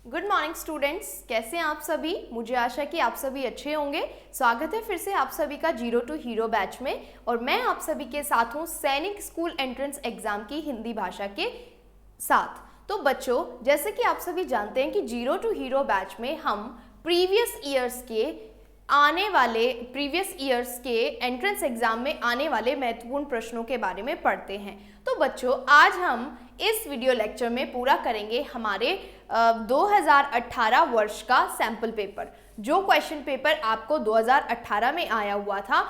Good morning students, कैसे हैं आप सभी। मुझे आशा कि आप सभी अच्छे होंगे। स्वागत है फिर से आप सभी का जीरो टू हीरो बैच में और मैं आप सभी के साथ हूं सैनिक स्कूल एंट्रेंस एग्जाम की हिंदी भाषा के साथ। तो बच्चों, जैसे कि आप सभी जानते हैं कि जीरो टू हीरो बैच में हम प्रीवियस ईयर्स के एंट्रेंस एग्जाम में आने वाले महत्वपूर्ण प्रश्नों के बारे में पढ़ते हैं। तो बच्चों, आज हम इस वीडियो लेक्चर में पूरा करेंगे हमारे 2018 वर्ष का सैंपल पेपर। जो क्वेश्चन पेपर आपको 2018 में आया हुआ था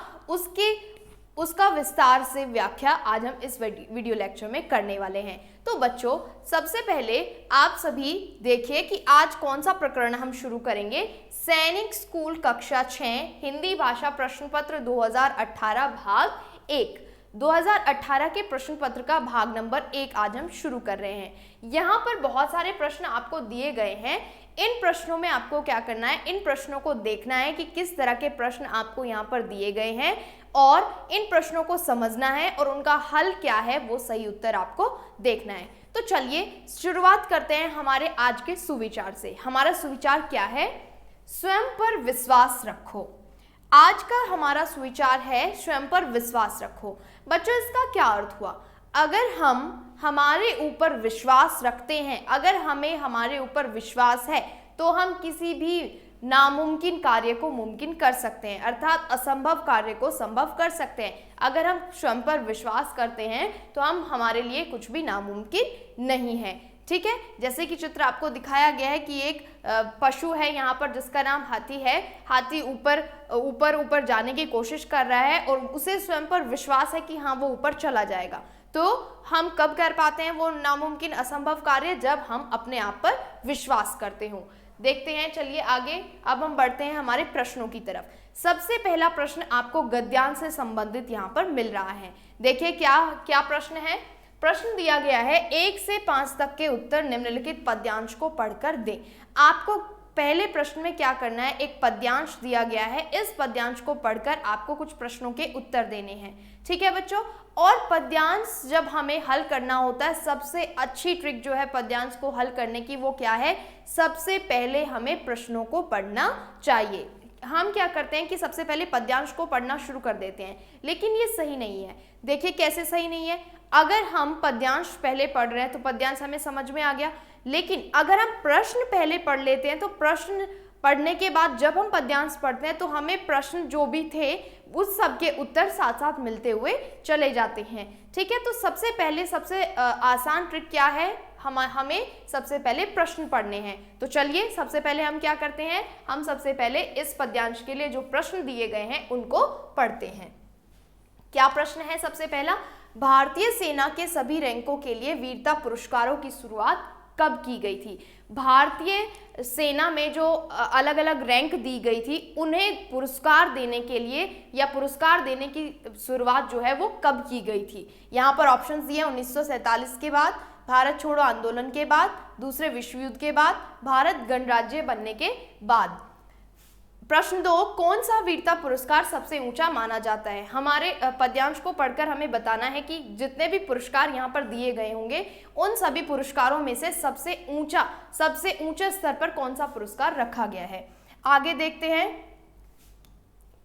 उसका विस्तार से व्याख्या आज हम इस वीडियो लेक्चर में करने वाले हैं। तो बच्चों, सबसे पहले आप सभी देखिए कि आज कौन सा प्रकरण हम शुरू करेंगे। सैनिक स्कूल कक्षा 6 हिंदी भाषा प्रश्न पत्र 2018 भाग 1। 2018 के प्रश्न पत्र का भाग नंबर 1 आज हम शुरू कर रहे हैं। यहाँ पर बहुत सारे प्रश्न आपको दिए गए हैं। इन प्रश्नों में आपको क्या करना है, इन प्रश्नों को देखना है कि किस तरह के प्रश्न आपको यहाँ पर दिए गए हैं और इन प्रश्नों को समझना है और उनका हल क्या है वो सही उत्तर आपको देखना है। तो चलिए शुरुआत करते हैं हमारे आज के सुविचार से। हमारा सुविचार क्या है? स्वयं पर विश्वास रखो। आज का हमारा सुविचार है स्वयं पर विश्वास रखो। बच्चों, इसका क्या अर्थ हुआ? अगर हम हमारे ऊपर विश्वास रखते हैं, अगर हमें हमारे ऊपर विश्वास है तो हम किसी भी नामुमकिन कार्य को मुमकिन कर सकते हैं, अर्थात असंभव कार्य को संभव कर सकते हैं। अगर हम स्वयं पर विश्वास करते हैं तो हम हमारे लिए कुछ भी नामुमकिन नहीं है। ठीक है, जैसे कि चित्र आपको दिखाया गया है कि एक पशु है यहाँ पर जिसका नाम हाथी है। हाथी ऊपर जाने की कोशिश कर रहा है और उसे स्वयं पर विश्वास है कि हाँ वो ऊपर चला जाएगा। तो हम कब कर पाते हैं वो नामुमकिन असंभव कार्य? जब हम अपने आप पर विश्वास करते हो। देखते हैं, चलिए आगे अब हम बढ़ते हैं हमारे प्रश्नों की तरफ। सबसे पहला प्रश्न आपको गद्यांश से संबंधित यहाँ पर मिल रहा है। देखिए क्या प्रश्न है। प्रश्न दिया गया है 1 से 5 तक के उत्तर निम्नलिखित पद्यांश को पढ़कर दें। आपको पहले प्रश्न में क्या करना है, एक पद्यांश दिया गया है, इस पद्यांश को पढ़कर आपको कुछ प्रश्नों के उत्तर देने हैं। ठीक है बच्चों, और पद्यांश जब हमें हल करना होता है, सबसे अच्छी ट्रिक जो है पद्यांश को हल करने की वो क्या है? सबसे पहले हमें प्रश्नों को पढ़ना चाहिए। हम क्या करते हैं कि सबसे पहले पद्यांश को पढ़ना शुरू कर देते हैं, लेकिन ये सही नहीं है। देखिए कैसे सही नहीं है। अगर हम पद्यांश पहले पढ़ रहे हैं तो पद्यांश हमें समझ में आ गया, लेकिन अगर हम प्रश्न पहले पढ़ लेते हैं तो प्रश्न पढ़ने के बाद जब हम पद्यांश पढ़ते हैं तो हमें प्रश्न जो भी थे उस सब के उत्तर साथ साथ मिलते हुए चले जाते हैं। ठीक है, तो सबसे आसान ट्रिक क्या है? हमें सबसे पहले प्रश्न पढ़ने हैं। तो चलिए सबसे पहले हम क्या करते हैं, हम सबसे पहले इस पद्यांश के लिए जो प्रश्न दिए गए हैं उनको पढ़ते हैं। क्या प्रश्न है? सबसे पहला, भारतीय सेना के सभी रैंकों के लिए वीरता पुरस्कारों की शुरुआत कब की गई थी? भारतीय सेना में जो अलग अलग रैंक दी गई थी उन्हें पुरस्कार देने के लिए या पुरस्कार देने की शुरुआत जो है वो कब की गई थी? यहाँ पर ऑप्शंस दिए 1947 के बाद, भारत छोड़ो आंदोलन के बाद, दूसरे विश्व युद्ध के बाद, भारत गणराज्य बनने के बाद। प्रश्न 2, कौन सा वीरता पुरस्कार सबसे ऊंचा माना जाता है? हमारे पद्यांश को पढ़कर हमें बताना है कि जितने भी पुरस्कार यहाँ पर दिए गए होंगे उन सभी पुरस्कारों में से सबसे ऊंचे स्तर पर कौन सा पुरस्कार रखा गया है। आगे देखते हैं।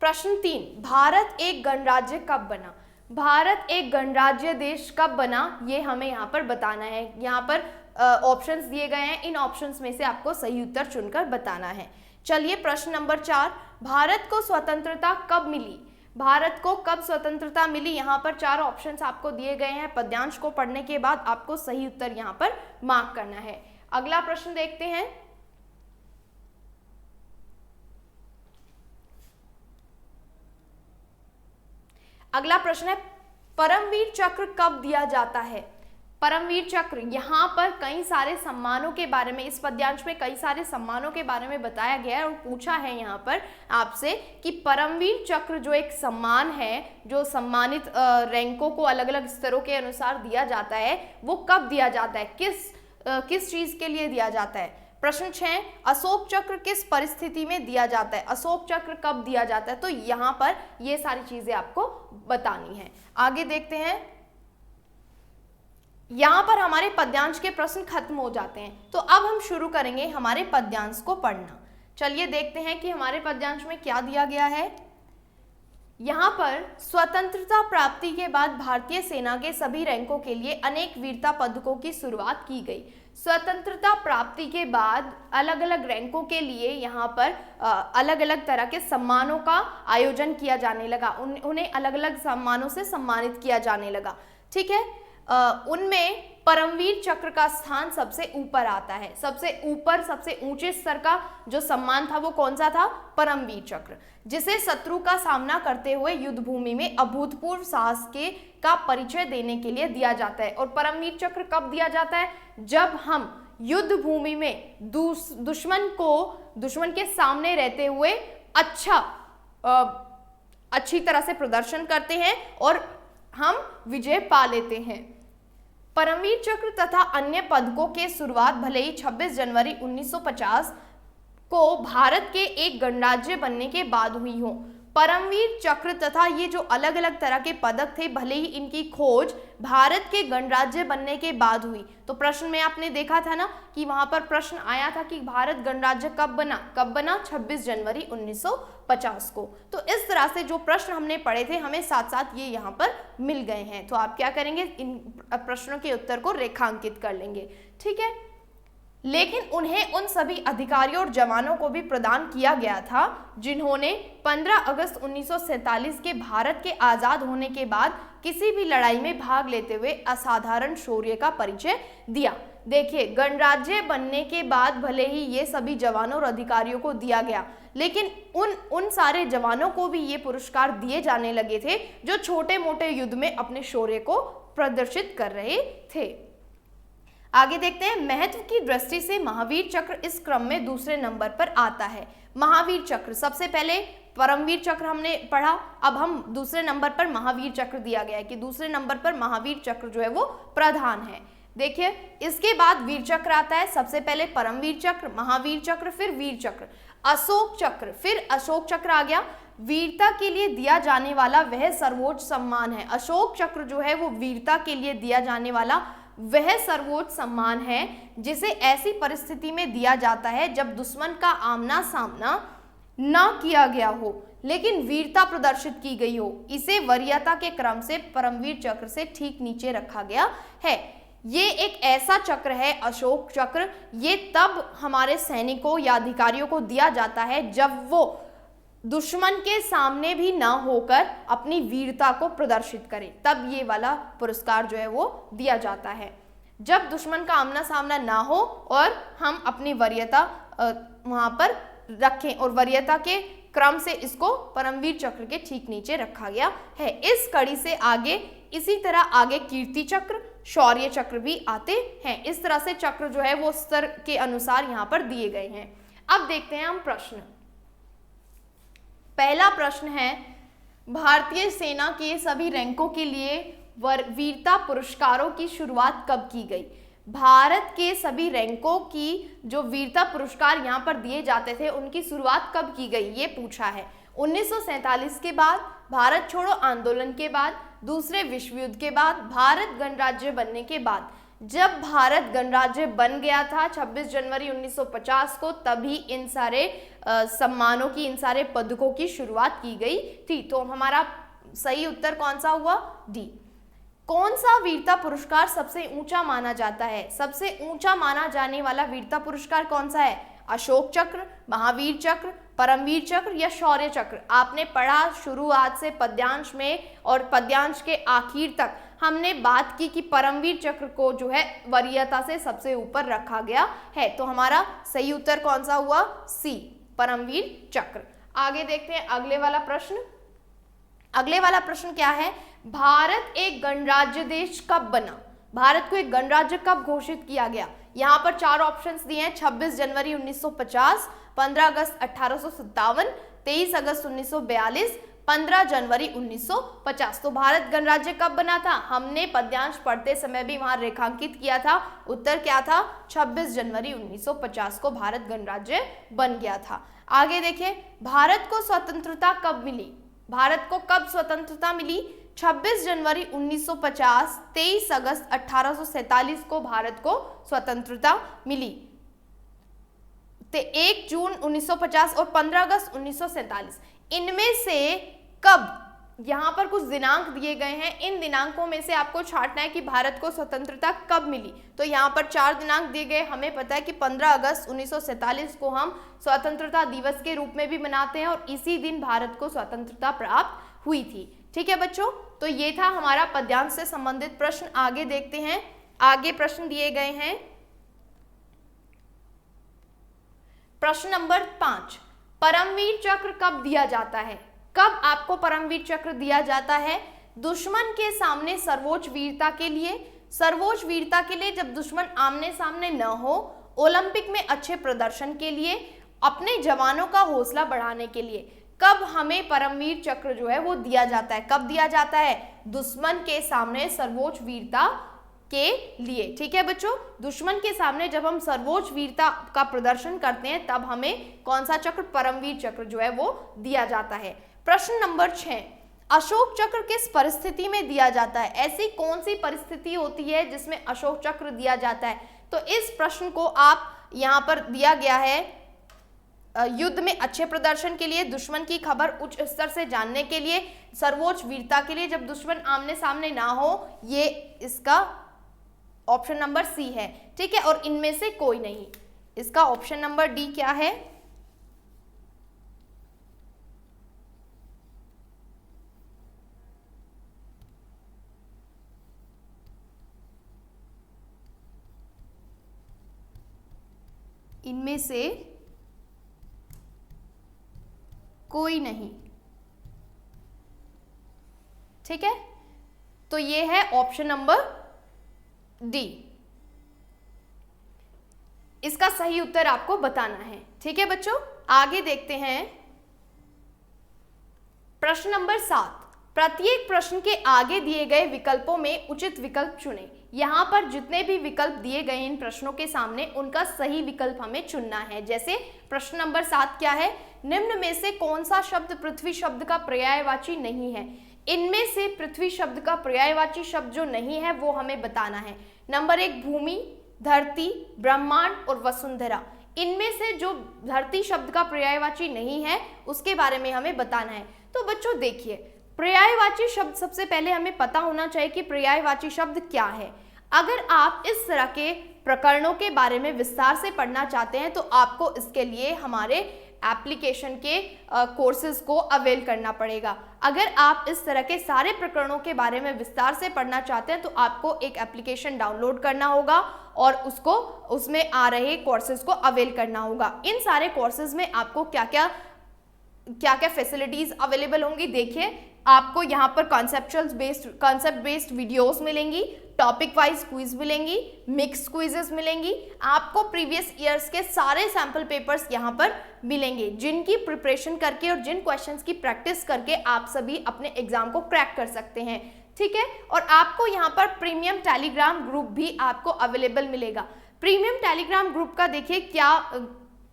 प्रश्न 3, भारत एक गणराज्य कब बना? भारत एक गणराज्य देश कब बना, ये हमें यहाँ पर बताना है। यहाँ पर ऑप्शंस दिए गए हैं, इन ऑप्शंस में से आपको सही उत्तर चुनकर बताना है। चलिए प्रश्न नंबर 4, भारत को स्वतंत्रता कब मिली? भारत को कब स्वतंत्रता मिली? यहाँ पर 4 ऑप्शंस आपको दिए गए हैं। पद्यांश को पढ़ने के बाद आपको सही उत्तर यहाँ पर मार्क करना है। अगला प्रश्न देखते हैं। अगला प्रश्न है, परमवीर चक्र कब दिया जाता है? परमवीर चक्र, यहाँ पर कई सारे सम्मानों के बारे में, इस पद्यांश में कई सारे सम्मानों के बारे में बताया गया है और पूछा है यहाँ पर आपसे कि परमवीर चक्र जो एक सम्मान है, जो सम्मानित रैंकों को अलग अलग स्तरों के अनुसार दिया जाता है, वो कब दिया जाता है, किस चीज के लिए दिया जाता है? प्रश्न 6, अशोक चक्र किस परिस्थिति में दिया जाता है? अशोक चक्र कब दिया जाता है? तो यहाँ पर ये सारी चीजें आपको बतानी है। आगे देखते हैं। यहाँ पर हमारे पद्यांश के प्रश्न खत्म हो जाते हैं। तो अब हम शुरू करेंगे हमारे पद्यांश को पढ़ना। चलिए देखते हैं कि हमारे पद्यांश में क्या दिया गया है। यहाँ पर स्वतंत्रता प्राप्ति के बाद भारतीय सेना के सभी रैंकों के लिए अनेक वीरता पदकों की शुरुआत की गई। स्वतंत्रता प्राप्ति के बाद अलग अलग रैंकों के लिए यहाँ पर अलग अलग तरह के सम्मानों का आयोजन किया जाने लगा, उन्हें अलग अलग सम्मानों से सम्मानित किया जाने लगा। ठीक है, उनमें परमवीर चक्र का स्थान सबसे ऊपर आता है। सबसे ऊपर, सबसे ऊंचे स्तर का जो सम्मान था वो कौन सा था? परमवीर चक्र, जिसे शत्रु का सामना करते हुए युद्ध भूमि में अभूतपूर्व साहस का परिचय देने के लिए दिया जाता है। और परमवीर चक्र कब दिया जाता है? जब हम युद्ध भूमि में दुश्मन के सामने रहते हुए अच्छी तरह से प्रदर्शन करते हैं और हम विजय पा लेते हैं। परमवीर चक्र तथा अन्य पदकों के शुरुआत भले ही 26 जनवरी 1950 को भारत के एक गणराज्य बनने के बाद हुई हो। परमवीर चक्र तथा ये जो अलग अलग तरह के पदक थे, भले ही इनकी खोज भारत के गणराज्य बनने के बाद हुई। तो प्रश्न में आपने देखा था ना कि वहां पर प्रश्न आया था कि भारत गणराज्य कब बना? 26 जनवरी 1950 को। तो इस तरह से जो प्रश्न हमने पढ़े थे, हमें साथ साथ ये यहाँ पर मिल गए हैं। तो आप क्या करेंगे? इन प्रश्नों के उत्तर को रेखांकित कर लेंगे। ठीक है, लेकिन उन्हें उन सभी अधिकारियों और जवानों को भी प्रदान किया गया था जिन्होंने 15 अगस्त 1947 के भारत के आज़ाद होने के बाद किसी भी लड़ाई में भाग लेते हुए असाधारण शौर्य का परिचय दिया। देखिए, गणराज्य बनने के बाद भले ही ये सभी जवानों और अधिकारियों को दिया गया, लेकिन उन सारे जवानों को भी ये पुरस्कार दिए जाने लगे थे जो छोटे मोटे युद्ध में अपने शौर्य को प्रदर्शित कर रहे थे। आगे देखते हैं, महत्व की दृष्टि से महावीर चक्र इस क्रम में दूसरे नंबर पर आता है। महावीर चक्र, सबसे पहले परमवीर चक्र हमने पढ़ा, अब हम दूसरे नंबर पर महावीर चक्र दिया गया है कि दूसरे नंबर पर महावीर चक्र जो है वो प्रधान है। देखिए, इसके बाद वीर चक्र आता है। सबसे पहले परमवीर चक्र, महावीर चक्र, फिर वीर चक्र, अशोक चक्र, फिर अशोक चक्र आ गया। वीरता के लिए दिया जाने वाला वह सर्वोच्च सम्मान है। अशोक चक्र जो है वो वीरता के लिए दिया जाने वाला वह सर्वोच्च सम्मान है जिसे ऐसी परिस्थिति में दिया जाता है जब दुश्मन का आमना सामना न किया गया हो लेकिन वीरता प्रदर्शित की गई हो। इसे वरीयता के क्रम से परमवीर चक्र से ठीक नीचे रखा गया है। ये एक ऐसा चक्र है, अशोक चक्र, ये तब हमारे सैनिकों या अधिकारियों को दिया जाता है जब वो दुश्मन के सामने भी ना होकर अपनी वीरता को प्रदर्शित करें, तब ये वाला पुरस्कार जो है वो दिया जाता है। जब दुश्मन का आमना सामना ना हो और हम अपनी वरीयता वहां पर रखें, और वरीयता के क्रम से इसको परमवीर चक्र के ठीक नीचे रखा गया है। इस कड़ी से आगे इसी तरह आगे कीर्ति चक्र, शौर्य चक्र भी आते हैं। इस तरह से चक्र जो है वो स्तर के अनुसार यहाँ पर दिए गए हैं। अब देखते हैं हम प्रश्न। पहला प्रश्न है, भारतीय सेना के सभी रैंकों के लिए वीरता पुरस्कारों की शुरुआत कब की गई? भारत के सभी रैंकों की जो वीरता पुरस्कार यहाँ पर दिए जाते थे उनकी शुरुआत कब की गई, ये पूछा है। 1947 के बाद, भारत छोड़ो आंदोलन के बाद, दूसरे विश्व युद्ध के बाद, भारत गणराज्य बनने के बाद। जब भारत गणराज्य बन गया था 26 जनवरी 1950 को, तभी इन सारे सम्मानों की, इन सारे पदकों की शुरुआत की गई थी। तो हमारा सही उत्तर कौन सा हुआ? डी। कौन सा वीरता पुरस्कार सबसे ऊंचा माना जाता है? सबसे ऊंचा माना जाने वाला वीरता पुरस्कार कौन सा है? अशोक चक्र, महावीर चक्र, परमवीर चक्र या शौर्य चक्र? आपने पढ़ा शुरुआत से पद्यांश में, और पद्यांश के आखिर तक हमने बात की कि परमवीर चक्र को जो है वरीयता से सबसे ऊपर रखा गया है। तो हमारा सही उत्तर कौन सा हुआ? सी, परमवीर चक्र। आगे देखते हैं अगले वाला प्रश्न। अगले वाला प्रश्न क्या है? भारत एक गणराज्य देश कब बना? भारत को एक गणराज्य कब घोषित किया गया? यहाँ पर चार ऑप्शंस दिए हैं, 26 जनवरी 1950, 15 अगस्त 1857, 23 अगस्त 1942, 15 जनवरी 1950। तो भारत गणराज्य कब बना था? हमने पद्यांश पढ़ते समय भी वहां रेखांकित किया था। उत्तर क्या था? 26 जनवरी 1950 को भारत गणराज्य बन गया था। आगे देखिए, भारत को स्वतंत्रता कब मिली? भारत को कब स्वतंत्रता मिली? 26 जनवरी 1950, 23 अगस्त 1847 को भारत को स्वतंत्रता मिली। 1 जून 1950 और 15 अगस्त 1947, इनमें से कब, यहाँ पर कुछ दिनांक दिए गए हैं, इन दिनांकों में से आपको छांटना है कि भारत को स्वतंत्रता कब मिली। तो यहाँ पर 4 दिनांक दिए गए, हमें पता है कि 15 अगस्त 1947 को हम स्वतंत्रता दिवस के रूप में भी मनाते हैं और इसी दिन भारत को स्वतंत्रता प्राप्त हुई थी। ठीक है बच्चों, तो ये था हमारा पद्यांश से संबंधित प्रश्न। आगे देखते हैं, आगे प्रश्न दिए गए हैं। प्रश्न नंबर 5, परमवीर चक्र कब दिया जाता है? कब आपको परमवीर चक्र दिया जाता है? दुश्मन के सामने सर्वोच्च वीरता के लिए, सर्वोच्च वीरता के लिए जब दुश्मन आमने सामने न हो, ओलंपिक में अच्छे प्रदर्शन के लिए, अपने जवानों का हौसला बढ़ाने के लिए। कब हमें परमवीर चक्र जो है वो दिया जाता है? कब दिया जाता है? दुश्मन के सामने सर्वोच्च वीरता के लिए। ठीक है बच्चों, दुश्मन के सामने जब हम सर्वोच्च वीरता का प्रदर्शन करते हैं तब हमें कौन सा चक्र, परमवीर चक्र जो है वो दिया जाता है। प्रश्न नंबर 6, अशोक चक्र किस परिस्थिति में दिया जाता है? ऐसी कौन सी परिस्थिति होती है जिसमें अशोक चक्र दिया जाता है? तो इस प्रश्न को आप यहाँ पर दिया गया है, युद्ध में अच्छे प्रदर्शन के लिए, दुश्मन की खबर उच्च स्तर से जानने के लिए, सर्वोच्च वीरता के लिए जब दुश्मन आमने सामने ना हो, ये इसका ऑप्शन नंबर सी है। ठीक है, और इनमें से कोई नहीं। इसका ऑप्शन नंबर डी क्या है? इनमें से कोई नहीं। ठीक है, तो ये है ऑप्शन नंबर डी। इसका सही उत्तर आपको बताना है। ठीक है बच्चों, आगे देखते हैं। प्रश्न नंबर 7, प्रत्येक प्रश्न के आगे दिए गए विकल्पों में उचित विकल्प चुनें। यहाँ पर जितने भी विकल्प दिए गए इन प्रश्नों के सामने, उनका सही विकल्प हमें चुनना है। जैसे प्रश्न नंबर 7 क्या है? निम्न में से कौन सा शब्द पृथ्वी शब्द का पर्यायवाची नहीं है? इनमें से पृथ्वी शब्द का पर्यायवाची शब्द जो नहीं है वो हमें बताना है। नंबर 1 भूमि, धरती, ब्रह्मांड और वसुंधरा। इनमें से जो धरती शब्द का पर्यायवाची नहीं है उसके बारे में हमें बताना है। तो बच्चों देखिए, पर्यायवाची शब्द सबसे पहले हमें पता होना चाहिए कि पर्यायवाची शब्द क्या है। अगर आप इस तरह के प्रकरणों के बारे में विस्तार से पढ़ना चाहते हैं तो आपको इसके लिए हमारे एप्लीकेशन के कोर्सेज को अवेल करना पड़ेगा। अगर आप इस तरह के सारे प्रकरणों के बारे में विस्तार से पढ़ना चाहते हैं तो आपको एक एप्लीकेशन डाउनलोड करना होगा और उसमें आ रहे कोर्सेज को अवेल करना होगा। इन सारे कोर्सेज में आपको क्या क्या फैसिलिटीज अवेलेबल होंगी, देखिए आपको यहाँ पर कॉन्सेप्ट बेस्ड वीडियोस मिलेंगी, टॉपिक वाइज क्विज मिलेंगी, मिक्स क्विजेस मिलेंगी, आपको प्रीवियस ईयर्स के सारे सैंपल पेपर्स यहाँ पर मिलेंगे, जिनकी प्रिपरेशन करके और जिन क्वेश्चंस की प्रैक्टिस करके आप सभी अपने एग्जाम को क्रैक कर सकते हैं। ठीक है, और आपको यहाँ पर प्रीमियम टेलीग्राम ग्रुप भी आपको अवेलेबल मिलेगा। प्रीमियम टेलीग्राम ग्रुप का देखिए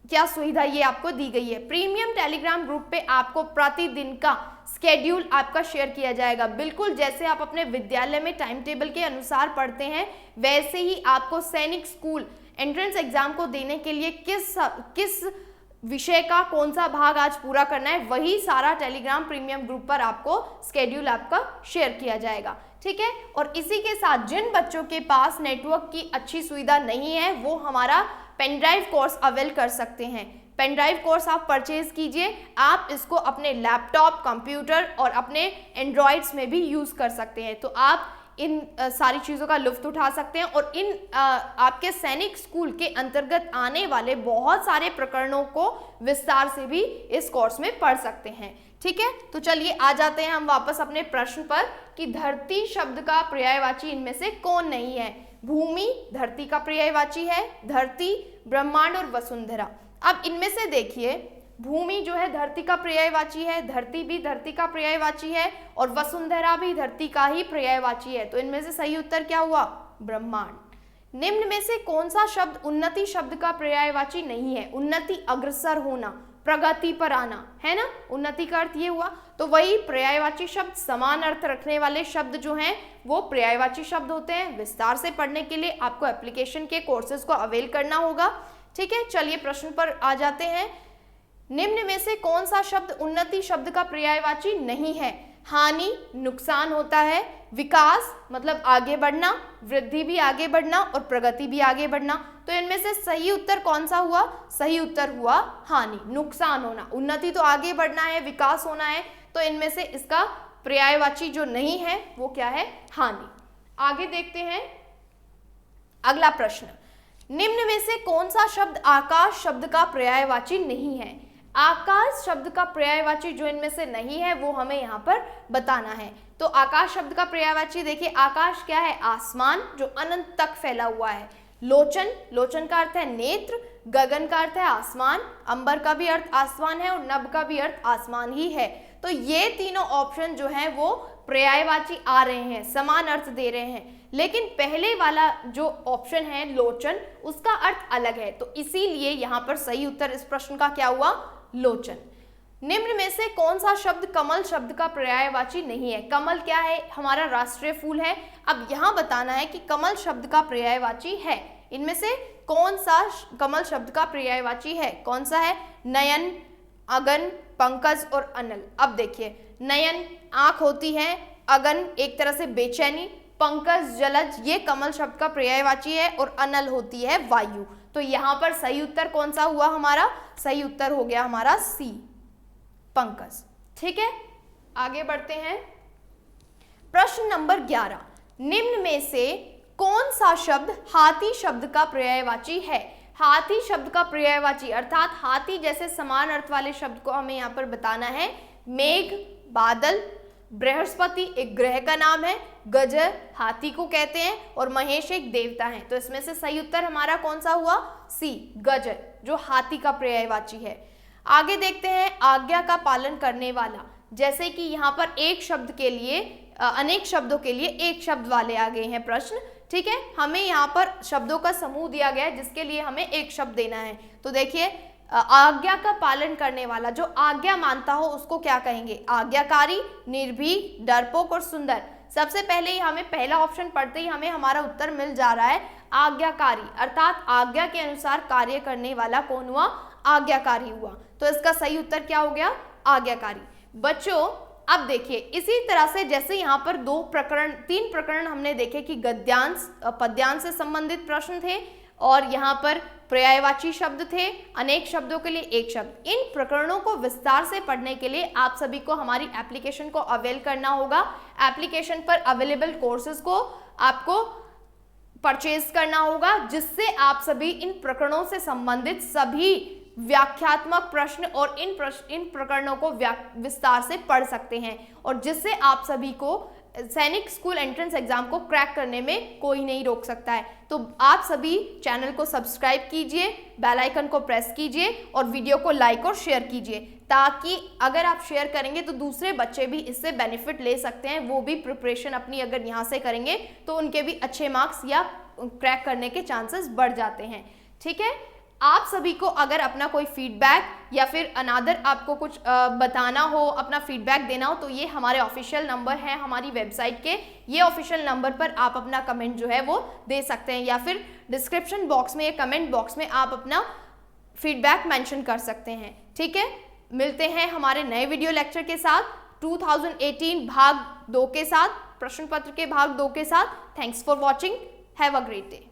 क्या सुविधा ये आपको दी गई है। प्रीमियम टेलीग्राम ग्रुप पे आपको प्रतिदिन का स्केड्यूल आपका शेयर किया जाएगा। बिल्कुल जैसे आप अपने विद्यालय में टाइम टेबल के अनुसार पढ़ते हैं, वैसे ही आपको सैनिक स्कूल एंट्रेंस एग्जाम को देने के लिए किस विषय का कौन सा भाग आज पूरा करना है, वही सारा टेलीग्राम प्रीमियम ग्रुप पर आपको स्केड्यूल आपका शेयर किया जाएगा। ठीक है, और इसी के साथ जिन बच्चों के पास नेटवर्क की अच्छी सुविधा नहीं है वो हमारा पेन ड्राइव कोर्स अवेल कर सकते हैं। पेन ड्राइव कोर्स आप परचेज कीजिए, आप इसको अपने लैपटॉप, कंप्यूटर और अपने एंड्रॉइड्स में भी यूज कर सकते हैं। तो आप इन सारी चीज़ों का लुत्फ उठा सकते हैं और इन आपके सैनिक स्कूल के अंतर्गत आने वाले बहुत सारे प्रकरणों को विस्तार से भी इस कोर्स में पढ़ सकते हैं। ठीक है, तो चलिए आ जाते हैं हम वापस अपने प्रश्न पर कि धरती शब्द का पर्यायवाची इनमें से कौन नहीं है। भूमि धरती का पर्यायवाची है, धरती, ब्रह्मांड और वसुंधरा। अब इनमें से देखिए, भूमि जो है धरती का पर्यायवाची है, धरती भी धरती का पर्यायवाची है और वसुंधरा भी धरती का ही पर्यायवाची है। तो इनमें से सही उत्तर क्या हुआ? ब्रह्मांड। निम्न में से कौन सा शब्द उन्नति शब्द का पर्यायवाची नहीं है? उन्नति अग्रसर होना, प्रगति पर आना, है ना, उन्नति का अर्थ ये हुआ। तो वही पर्यायवाची शब्द, समान अर्थ रखने वाले शब्द जो हैं वो पर्यायवाची शब्द होते हैं। विस्तार से पढ़ने के लिए आपको एप्लीकेशन के कोर्सेज को अवेल करना होगा। ठीक है, चलिए प्रश्न पर आ जाते हैं। निम्न में से कौन सा शब्द उन्नति शब्द का पर्यायवाची नहीं है? हानि नुकसान होता है, विकास मतलब आगे बढ़ना, वृद्धि भी आगे बढ़ना और प्रगति भी आगे बढ़ना। तो इनमें से सही उत्तर कौन सा हुआ? सही उत्तर हुआ हानि, नुकसान होना। उन्नति तो आगे बढ़ना है, विकास होना है, तो इनमें से इसका पर्यायवाची जो नहीं है वो क्या है? हानि। आगे देखते हैं अगला प्रश्न। निम्न में से कौन सा शब्द आकाश शब्द का पर्यायवाची नहीं है? आकाश शब्द का पर्यायवाची जो इनमें से नहीं है वो हमें यहाँ पर बताना है। तो आकाश शब्द का पर्यायवाची देखिए, आकाश क्या है? आसमान जो अनंत तक फैला हुआ है। लोचन, लोचन का अर्थ है नेत्र, गगन का अर्थ है आसमान, अंबर का भी अर्थ आसमान है और नभ का भी अर्थ आसमान ही है। तो ये तीनों ऑप्शन जो है वो पर्यायवाची आ रहे हैं, समान अर्थ दे रहे हैं। लेकिन पहले वाला जो ऑप्शन है लोचन, उसका अर्थ अलग है, तो इसीलिए यहाँ पर सही उत्तर इस प्रश्न का क्या हुआ? लोचन। निम्न में से कौन सा शब्द कमल शब्द का पर्यायवाची नहीं है? कमल क्या है? हमारा राष्ट्रीय फूल है। अब यहाँ बताना है कि कमल शब्द का पर्यायवाची है। इनमें से कौन सा कमल शब्द का पर्यायवाची है? कौन सा है? नयन, अगन, पंकज और अनल। अब देखिए, नयन आंख होती है, अगन एक तरह से बेचैनी, पंकज जलज, ये कमल शब्द का पर्यायवाची है और अनल होती है वायु। तो यहाँ पर सही उत्तर कौन सा हुआ हमारा? सही उत्तर हो गया हमारा सी, पंकज। ठीक है, आगे बढ़ते हैं। प्रश्न नंबर 11। निम्न में से कौन सा शब्द हाथी शब्द का पर्यायवाची है? हाथी शब्द का पर्यायवाची अर्थात हाथी जैसे समान अर्थ वाले शब्द को हमें यहाँ पर बताना है। मेघ बादल, बृहस्पति एक ग्रह का नाम है, गजर हाथी को कहते हैं और महेश एक देवता है। तो इसमें से सही उत्तर हमारा कौन सा हुआ? सी, गजर, जो हाथी का पर्यायवाची है। आगे देखते हैं आज्ञा का पालन करने वाला। जैसे कि यहाँ पर एक शब्द के लिए अनेक शब्दों के लिए एक शब्द वाले आ गए हैं प्रश्न। ठीक है, हमें यहाँ पर शब्दों का समूह दिया गया है जिसके लिए हमें एक शब्द देना है। तो देखिए, आज्ञा का पालन करने वाला, जो आज्ञा मानता हो उसको क्या कहेंगे? आज्ञाकारी, निर्भीक, डरपोक और सुंदर। सबसे पहले ही हमें पहला ऑप्शन पढ़ते ही हमें हमारा उत्तर मिल जा रहा है आज्ञाकारी, अर्थात आज्ञा के अनुसार कार्य करने वाला कौन हुआ? आज्ञाकारी हुआ। तो इसका सही उत्तर क्या हो गया? आज्ञाकारी। बच्चों अब देखिए, इसी तरह से जैसे यहाँ पर तीन प्रकरण हमने देखे कि गद्यांश पद्यांश से संबंधित प्रश्न थे और यहाँ पर पर्यायवाची शब्द थे, अनेक शब्दों के लिए एक शब्द। इन प्रकरणों को विस्तार से पढ़ने के लिए आप सभी को हमारी एप्लीकेशन को अवेल करना होगा। एप्लीकेशन पर अवेलेबल कोर्सेज को आपको परचेज करना होगा, जिससे आप सभी इन प्रकरणों से संबंधित सभी व्याख्यात्मक प्रश्न और इन प्रकरणों को विस्तार से पढ़ सकते हैं और जिससे आप सभी को सैनिक स्कूल एंट्रेंस एग्जाम को क्रैक करने में कोई नहीं रोक सकता है। तो आप सभी चैनल को सब्सक्राइब कीजिए, बेल आइकन को प्रेस कीजिए और वीडियो को लाइक और शेयर कीजिए, ताकि अगर आप शेयर करेंगे तो दूसरे बच्चे भी इससे बेनिफिट ले सकते हैं। वो भी प्रिपरेशन अपनी अगर यहाँ से करेंगे तो उनके भी अच्छे मार्क्स या क्रैक करने के चांसेस बढ़ जाते हैं। ठीक है, आप सभी को अगर अपना कोई फीडबैक या फिर अनादर आपको कुछ बताना हो, अपना फीडबैक देना हो, तो ये हमारे ऑफिशियल नंबर है हमारी वेबसाइट के। ये ऑफिशियल नंबर पर आप अपना कमेंट जो है वो दे सकते हैं या फिर डिस्क्रिप्शन बॉक्स में या कमेंट बॉक्स में आप अपना फीडबैक मेंशन कर सकते हैं। ठीक है, मिलते हैं हमारे नए वीडियो लेक्चर के साथ 2018 भाग 2 के साथ, प्रश्न पत्र के भाग 2 के साथ। Thanks for watching, have a great day.